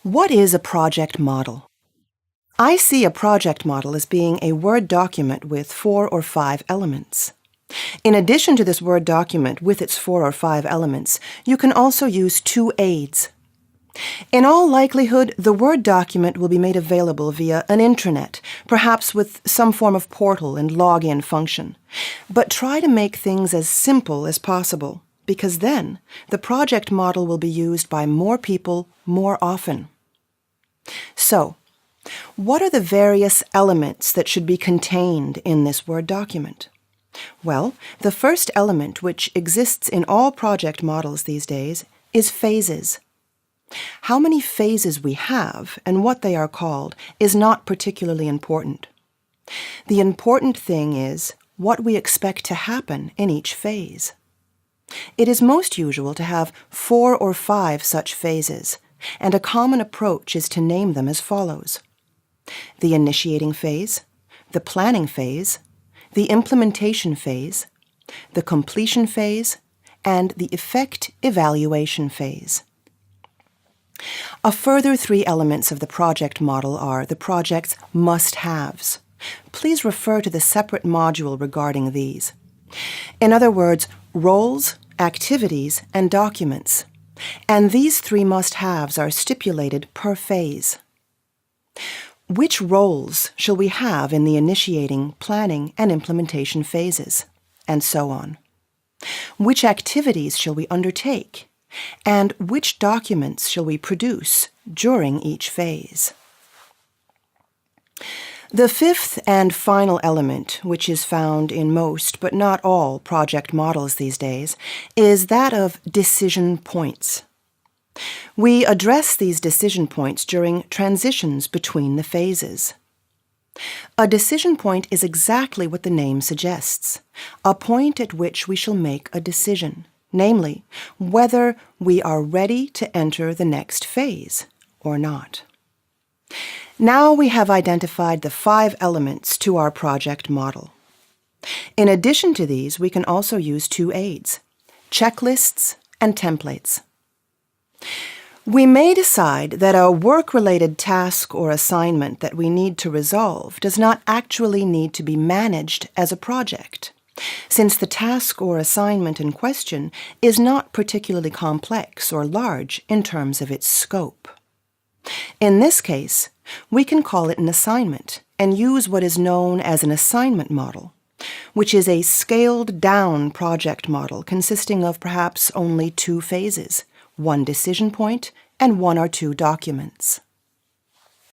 What is a project model? I see a project model as being a Word document with 4 or 5 elements. In addition to this Word document with its 4 or 5 elements, you can also use 2 aids. In all likelihood, the Word document will be made available via an intranet, perhaps with some form of portal and login function. But try to make things as simple as possible, because then the project model will be used by more people more often. So, what are the various elements that should be contained in this Word document? Well, the first element, which exists in all project models these days, is phases. How many phases we have and what they are called is not particularly important. The important thing is what we expect to happen in each phase. It is most usual to have 4 or 5 such phases, and a common approach is to name them as follows: the initiating phase, the planning phase, the implementation phase, the completion phase, and the effect evaluation phase. A further 3 elements of the project model are the project's must-haves. Please refer to the separate module regarding these. In other words, roles, activities, and documents. And these 3 must-haves are stipulated per phase. Which roles shall we have in the initiating, planning, and implementation phases? And so on. Which activities shall we undertake? And which documents shall we produce during each phase? The 5th and final element, which is found in most but not all project models these days, is that of decision points. We address these decision points during transitions between the phases. A decision point is exactly what the name suggests, a point at which we shall make a decision, namely, whether we are ready to enter the next phase or not. Now we have identified the 5 elements to our project model. In addition to these, we can also use 2 aids: checklists and templates. We may decide that a work-related task or assignment that we need to resolve does not actually need to be managed as a project, since the task or assignment in question is not particularly complex or large in terms of its scope. In this case, we can call it an assignment and use what is known as an assignment model, which is a scaled-down project model consisting of perhaps only 2 phases, 1 decision point, and 1 or 2 documents.